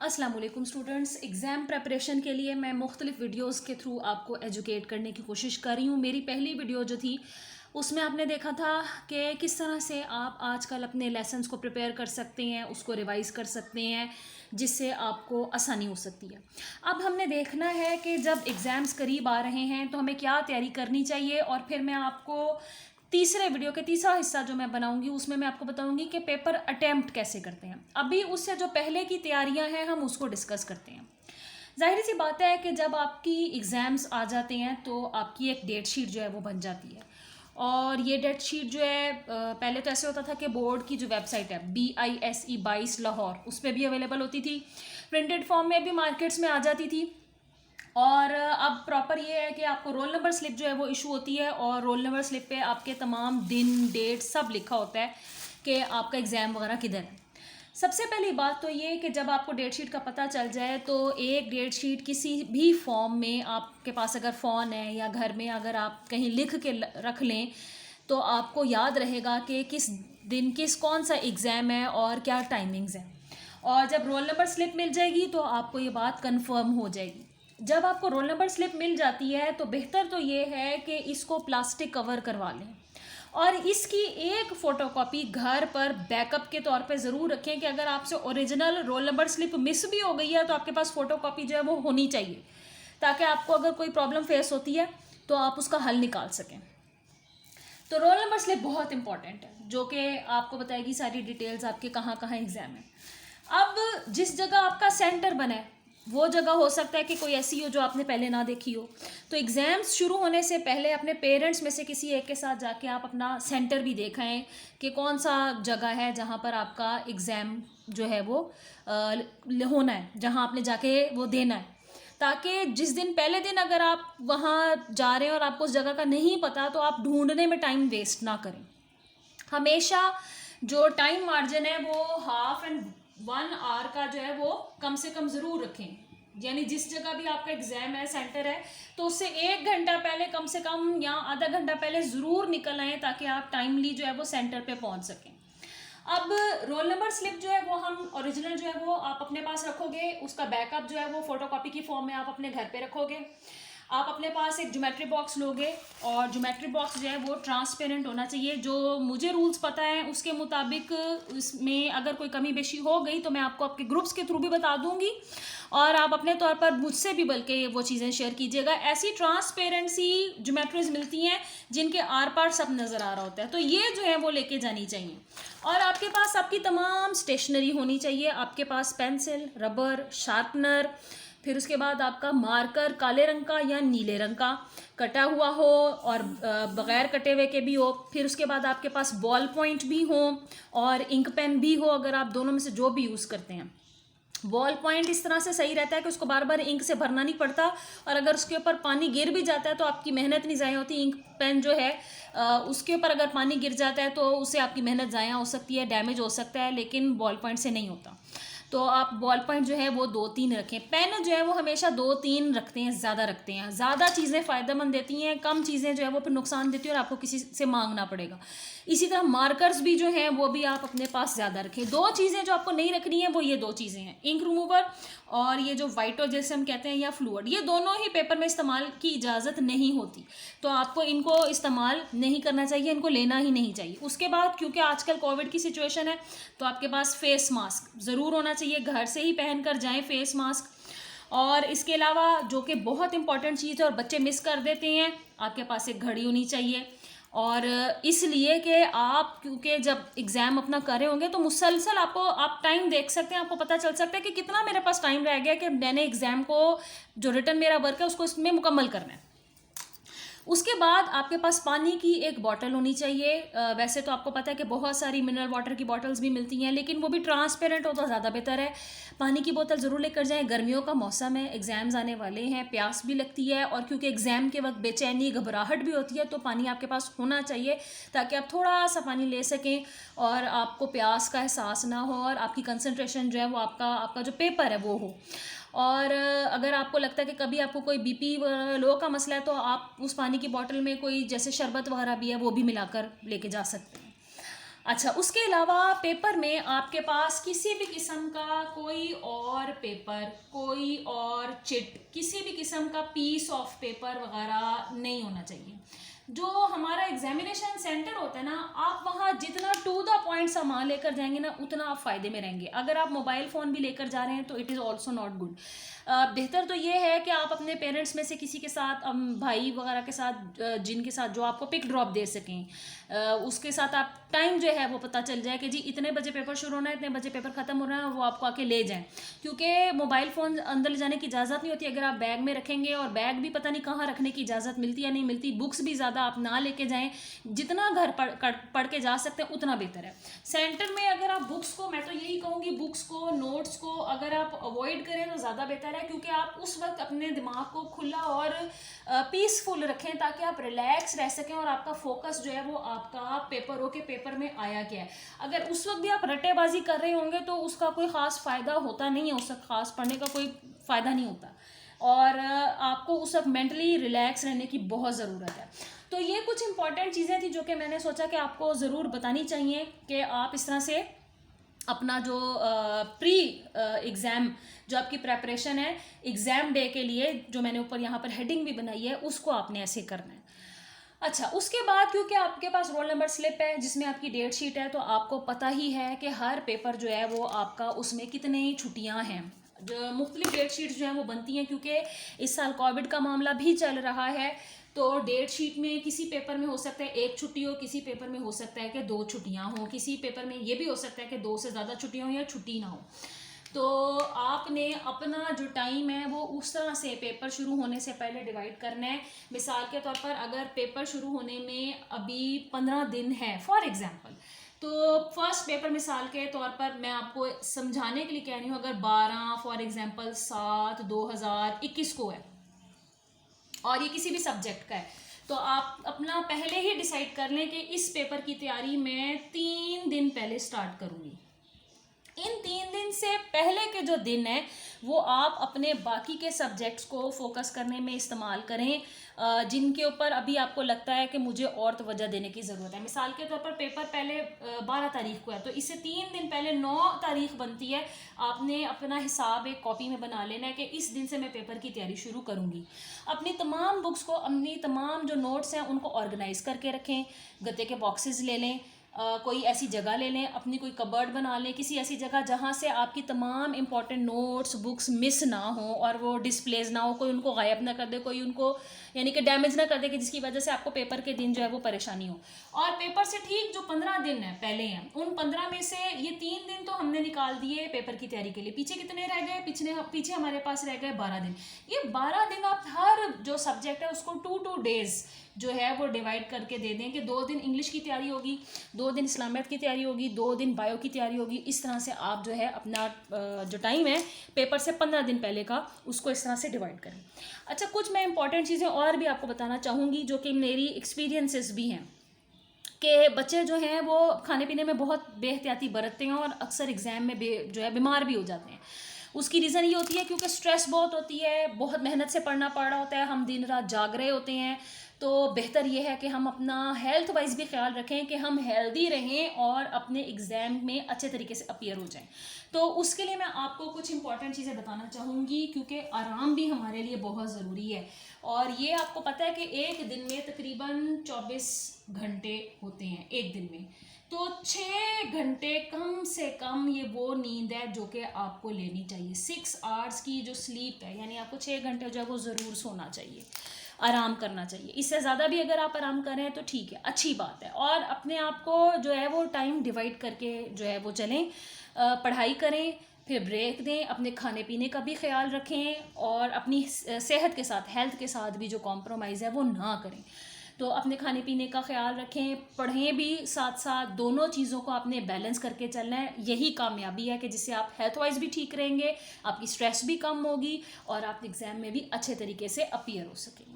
अस्सलाम वालेकुम students. Exam preparation के लिए मैं मुख्तलिफ़ वीडियोस के थ्रू आपको एजुकेट करने की कोशिश कर रही हूँ। मेरी पहली वीडियो जो थी उसमें आपने देखा था कि किस तरह से आप आजकल अपने लेसन्स को प्रिपेयर कर सकते हैं, उसको रिवाइज़ कर सकते हैं, जिससे आपको आसानी हो सकती है। अब हमने देखना है कि जब एग्ज़ाम्स करीब आ रहे हैं तो हमें क्या तैयारी करनी चाहिए, और फिर मैं आपको तीसरे वीडियो के तीसरा हिस्सा जो मैं बनाऊंगी उसमें मैं आपको बताऊंगी कि पेपर अटेम्प्ट कैसे करते हैं। अभी उससे जो पहले की तैयारियां हैं हम उसको डिस्कस करते हैं। जाहिर सी बात है कि जब आपकी एग्ज़ाम्स आ जाते हैं तो आपकी एक डेट शीट जो है वो बन जाती है, और ये डेट शीट जो है पहले तो ऐसे होता था कि बोर्ड की जो वेबसाइट है BISE 22 लाहौर उस पर भी अवेलेबल होती थी, प्रिंटेड फॉर्म में भी मार्केट्स में आ जाती थी। और अब प्रॉपर ये है कि आपको रोल नंबर स्लिप जो है वो इशू होती है, और रोल नंबर स्लिप पे आपके तमाम दिन डेट सब लिखा होता है कि आपका एग्ज़ाम वगैरह किधर है। सबसे पहली बात तो ये कि जब आपको डेट शीट का पता चल जाए तो एक डेट शीट किसी भी फॉर्म में, आपके पास अगर फ़ोन है या घर में अगर आप कहीं लिख के रख लें तो आपको याद रहेगा कि किस दिन कौन सा एग्ज़ाम है और क्या टाइमिंग्स हैं। और जब रोल नंबर स्लिप मिल जाएगी तो आपको ये बात कंफर्म हो जाएगी। जब आपको रोल नंबर स्लिप मिल जाती है तो बेहतर तो ये है कि इसको प्लास्टिक कवर करवा लें, और इसकी एक फ़ोटोकॉपी घर पर बैकअप के तौर पे ज़रूर रखें कि अगर आपसे original roll number slip miss भी हो गई है तो आपके पास फ़ोटोकॉपी जो है वो होनी चाहिए, ताकि आपको अगर कोई प्रॉब्लम फेस होती है तो आप उसका हल निकाल सकें। तो रोल नंबर स्लिप बहुत इंपॉर्टेंट है, जो कि आपको बताएगी सारी डिटेल्स आपके कहाँ कहाँ एग्ज़ाम है। अब जिस जगह आपका सेंटर बना है वो जगह हो सकता है कि कोई ऐसी हो जो आपने पहले ना देखी हो, तो एग्ज़ाम्स शुरू होने से पहले अपने पेरेंट्स में से किसी एक के साथ जाके आप अपना सेंटर भी देखें कि कौन सा जगह है जहाँ पर आपका एग्ज़ाम जो है वो होना है, जहाँ आपने जाके वो देना है, ताकि जिस दिन पहले दिन अगर आप वहाँ जा रहे हैं और आपको उस जगह का नहीं पता तो आप ढूंढने में टाइम वेस्ट ना करें। हमेशा जो टाइम मार्जिन है वो 1/2 का जो है वो कम से कम ज़रूर रखें। यानी जिस जगह भी आपका एग्ज़ाम है, सेंटर है, तो उससे 1 घंटा पहले कम से कम या आधा घंटा पहले ज़रूर निकल आएँ ताकि आप टाइमली जो है वो सेंटर पे पहुंच सकें। अब रोल नंबर स्लिप जो है वो हम ओरिजिनल जो है वो आप अपने पास रखोगे, उसका बैकअप जो है वो फोटोकॉपी की फॉर्म में आप अपने घर पे रखोगे। आप अपने पास एक ज्योमेट्री बॉक्स लोगे, और ज्योमेट्री बॉक्स जो है वो ट्रांसपेरेंट होना चाहिए। जो मुझे रूल्स पता है उसके मुताबिक इसमें अगर कोई कमी बेशी हो गई तो मैं आपको आपके ग्रुप्स के थ्रू भी बता दूंगी, और आप अपने तौर पर मुझसे भी बल्कि वो चीज़ें शेयर कीजिएगा। ऐसी ट्रांसपेरेंसी ज्योमेट्रीज मिलती हैं जिनके आर पार सब नज़र आ रहा होता है, तो ये जो है वो लेके जानी चाहिए। और आपके पास आपकी तमाम स्टेशनरी होनी चाहिए। आपके पास पेंसिल, रबर, शार्पनर, फिर उसके बाद आपका मार्कर काले रंग का या नीले रंग का कटा हुआ हो, और बग़ैर कटे हुए के भी हो। फिर उसके बाद आपके पास बॉल पॉइंट भी हो और इंक पेन भी हो, अगर आप दोनों में से जो भी यूज़ करते हैं। बॉल पॉइंट इस तरह से सही रहता है कि उसको बार बार इंक से भरना नहीं पड़ता, और अगर उसके ऊपर पानी गिर भी जाता है तो आपकी मेहनत नहीं ज़ाया होती। इंक पेन जो है उसके ऊपर अगर पानी गिर जाता है तो उससे आपकी मेहनत ज़ाया हो सकती है, डैमेज हो सकता है, लेकिन बॉल पॉइंट से नहीं होता। तो आप बॉल पॉइंट जो है वो 2-3 रखें। पेन जो है वो हमेशा 2-3 रखते हैं, ज़्यादा रखते हैं। ज़्यादा चीज़ें फ़ायदेमंद देती हैं, कम चीज़ें जो है वो फिर नुकसान देती हैं और आपको किसी से मांगना पड़ेगा। इसी तरह मार्कर्स भी जो हैं वो भी आप अपने पास ज़्यादा रखें। 2 चीज़ें जो आपको नहीं रखनी है वो ये 2 चीज़ें हैं, इंक रिमूवर और ये जो वाइटो जैसे हम कहते हैं या फ्लूइड। ये दोनों ही पेपर में इस्तेमाल की इजाज़त नहीं होती, तो आपको इनको इस्तेमाल नहीं करना चाहिए, इनको लेना ही नहीं चाहिए। उसके बाद क्योंकि आजकल कोविड की सिचुएशन है तो आपके पास फेस मास्क ज़रूर होना चाहिए, घर से ही पहन कर जाएँ फेस मास्क। और इसके अलावा जो कि बहुत इंपॉर्टेंट चीज़ है और बच्चे मिस कर देते हैं, आपके पास एक घड़ी होनी चाहिए। और इसलिए कि आप क्योंकि जब एग्ज़ाम अपना कर रहे होंगे तो मुसलसल आप टाइम देख सकते हैं, आपको पता चल सकता है कि कितना मेरे पास टाइम रह गया कि मैंने एग्ज़ाम को जो रिटन मेरा वर्क है उसको इसमें मुकम्मल करना है। उसके बाद आपके पास पानी की एक बॉटल होनी चाहिए। वैसे तो आपको पता है कि बहुत सारी मिनरल वाटर की बॉटल्स भी मिलती हैं, लेकिन वो भी ट्रांसपेरेंट हो तो ज़्यादा बेहतर है। पानी की बोतल ज़रूर लेकर जाएं, गर्मियों का मौसम है, एग्ज़ाम्स आने वाले हैं, प्यास भी लगती है, और क्योंकि एग्ज़ाम के वक्त बेचैनी घबराहट भी होती है, तो पानी आपके पास होना चाहिए ताकि आप थोड़ा सा पानी ले सकें और आपको प्यास का एहसास ना हो, और आपकी कंसंट्रेशन जो है वो आपका जो पेपर है वो हो। और अगर आपको लगता है कि कभी आपको कोई बीपी लो का मसला है तो आप उस पानी की बोतल में कोई जैसे शरबत वगैरह भी है वो भी मिलाकर लेके जा सकते हैं। अच्छा, उसके अलावा पेपर में आपके पास किसी भी किस्म का कोई और हर पेपर, कोई और चिट, किसी भी किस्म का पीस ऑफ पेपर वगैरह नहीं होना चाहिए। जो हमारा एग्जामिनेशन सेंटर होता है ना, आप वहाँ जितना टू द पॉइंट सामान लेकर जाएंगे ना, उतना आप फायदे में रहेंगे। अगर आप मोबाइल फ़ोन भी लेकर जा रहे हैं तो it is also not good. बेहतर तो ये है कि आप अपने पेरेंट्स में से किसी के साथ, भाई वगैरह के साथ, जिनके साथ जो आपको पिक ड्रॉप दे सकें, उसके साथ आप टाइम जो है वो पता चल जाए कि जी इतने बजे पेपर शुरू होना है, इतने बजे पेपर ख़त्म हो रहा है, वो आपको आके ले जाएं। क्योंकि मोबाइल फ़ोन अंदर ले जाने की इजाज़त नहीं होती। अगर आप बैग में रखेंगे, और बैग भी पता नहीं कहाँ रखने की इजाज़त मिलती या नहीं मिलती। बुक्स भी ज़्यादा आप ना लेके जाएं, जितना घर पढ़ के जा सकते हैं उतना बेहतर है। सेंटर में अगर आप बुक्स को, मैं तो यही कहूँगी, बुक्स को, नोट्स को अगर आप अवॉइड करें तो ज़्यादा बेहतर है। क्योंकि आप उस वक्त अपने दिमाग को खुला और पीसफुल रखें ताकि आप रिलैक्स रह सकें और आपका फोकस जो है वो आपका पेपर हो के पेपर में आया क्या है। अगर उस वक्त भी आप रट्टेबाजी कर रहे होंगे तो उसका कोई ख़ास फ़ायदा होता नहीं है, उसका ख़ास पढ़ने का कोई फ़ायदा नहीं होता। और आपको उस वक्त मेंटली रिलैक्स रहने की बहुत ज़रूरत है। तो ये कुछ इंपॉर्टेंट चीज़ें थी जो कि मैंने सोचा कि आपको ज़रूर बतानी चाहिए कि आप इस तरह से अपना जो प्री एग्ज़ाम जो आपकी प्रेपरेशन है एग्ज़ाम डे के लिए, जो मैंने ऊपर यहाँ पर हेडिंग भी बनाई है, उसको आपने ऐसे करना है। अच्छा, उसके बाद क्योंकि आपके पास रोल नंबर स्लिप है जिसमें आपकी डेट शीट है, तो आपको पता ही है कि हर पेपर जो है वो आपका उसमें कितनी छुट्टियां हैं। जो मुख्तलिफ डेट शीट्स जो हैं वो बनती हैं, क्योंकि इस साल कोविड का मामला भी चल रहा है। तो डेट शीट में किसी पेपर में हो सकता है 1 छुट्टी हो, किसी पेपर में हो सकता है कि 2 छुट्टियां हो, किसी पेपर में ये भी हो सकता है कि 2 से ज़्यादा छुट्टियां हो या छुट्टी ना हो। तो आपने अपना जो टाइम है वो उस तरह से पेपर शुरू होने से पहले डिवाइड करना है। मिसाल के तौर पर अगर पेपर शुरू होने में अभी 15 दिन है फॉर एग्जांपल, तो फर्स्ट पेपर मिसाल के तौर पर मैं आपको समझाने के लिए कह रही हूँ, अगर 12 फॉर एग्जांपल 7/2021 को है और ये किसी भी सब्जेक्ट का है, तो आप अपना पहले ही डिसाइड कर लें कि इस पेपर की तैयारी मैं 3 दिन पहले स्टार्ट करूँगी। इन 3 दिन से पहले के जो दिन है वो आप अपने बाकी के सब्जेक्ट्स को फोकस करने में इस्तेमाल करें, जिनके ऊपर अभी आपको लगता है कि मुझे और तवज्जो देने की ज़रूरत है। मिसाल के तौर पर पेपर पहले 12 तारीख को है, तो इससे 3 दिन पहले 9 तारीख बनती है। आपने अपना हिसाब एक कॉपी में बना लेना है कि इस दिन से मैं पेपर की तैयारी शुरू करूँगी। अपनी तमाम बुक्स को, अपनी तमाम जो नोट्स हैं उनको ऑर्गेनाइज़ करके रखें, गत्ते के बॉक्सेस ले लें, कोई ऐसी जगह ले लें, अपनी कोई कबर्ड बना लें, किसी ऐसी जगह जहाँ से आपकी तमाम इंपॉर्टेंट नोट्स बुक्स मिस ना हो और वो डिस्प्लेज ना हो, कोई उनको गायब ना कर दे, कोई उनको यानी कि डैमेज ना कर दे कि जिसकी वजह से आपको पेपर के दिन जो है वो परेशानी हो। और पेपर से ठीक जो 15 दिन है पहले हैं, उन 15 में से ये 3 दिन तो हमने निकाल दिए पेपर की तैयारी के लिए। पीछे कितने रह गए? पीछे हमारे पास रह गए 12 दिन। ये 12 दिन आप हर जो सब्जेक्ट है उसको 2 डेज जो है वो डिवाइड करके दे दें कि 2 दिन इंग्लिश की तैयारी होगी, 2 दिन इस्लामियत की तैयारी होगी, 2 दिन बायो की तैयारी होगी। इस तरह से आप जो है अपना जो टाइम है पेपर से 15 दिन पहले का, उसको इस तरह से डिवाइड करें। अच्छा, कुछ मैं इंपॉर्टेंट चीज़ें और भी आपको बताना चाहूँगी जो कि मेरी एक्सपीरियंसेस भी हैं, कि बच्चे जो हैं वो खाने पीने में बहुत बेहतियाती बरतते हैं और अक्सर एग्ज़ाम में जो है बीमार भी हो जाते हैं। उसकी रीज़न ये होती है क्योंकि स्ट्रेस बहुत होती है, बहुत मेहनत से पढ़ना पड़ रहा होता है, हम दिन रात जाग रहे होते हैं। तो बेहतर ये है कि हम अपना हेल्थ वाइज भी ख्याल रखें कि हम हेल्दी रहें और अपने एग्ज़ाम में अच्छे तरीके से अपीयर हो जाएं। तो उसके लिए मैं आपको कुछ इंपॉर्टेंट चीज़ें बताना चाहूँगी, क्योंकि आराम भी हमारे लिए बहुत ज़रूरी है। और ये आपको पता है कि एक दिन में तकरीबन 24 घंटे होते हैं एक दिन में, तो 6 घंटे कम से कम ये वो नींद है जो कि आपको लेनी चाहिए। 6 आवर्स की जो स्लीप है, यानी आपको 6 घंटे जो है वो ज़रूर सोना चाहिए, आराम करना चाहिए। इससे ज़्यादा भी अगर आप आराम करें तो ठीक है, अच्छी बात है। और अपने आप को जो है वो टाइम डिवाइड करके जो है वो चलें, पढ़ाई करें, फिर ब्रेक दें, अपने खाने पीने का भी ख्याल रखें और अपनी सेहत के साथ, हेल्थ के साथ भी जो कॉम्प्रोमाइज़ है वो ना करें। तो अपने खाने पीने का ख्याल रखें, पढ़ें भी साथ साथ, दोनों चीज़ों को आपने बैलेंस करके चलना है। यही कामयाबी है कि जिससे आप हेल्थ वाइज भी ठीक रहेंगे, आपकी स्ट्रेस भी कम होगी और आप एग्ज़ाम में भी अच्छे तरीके से अपीयर हो सकें।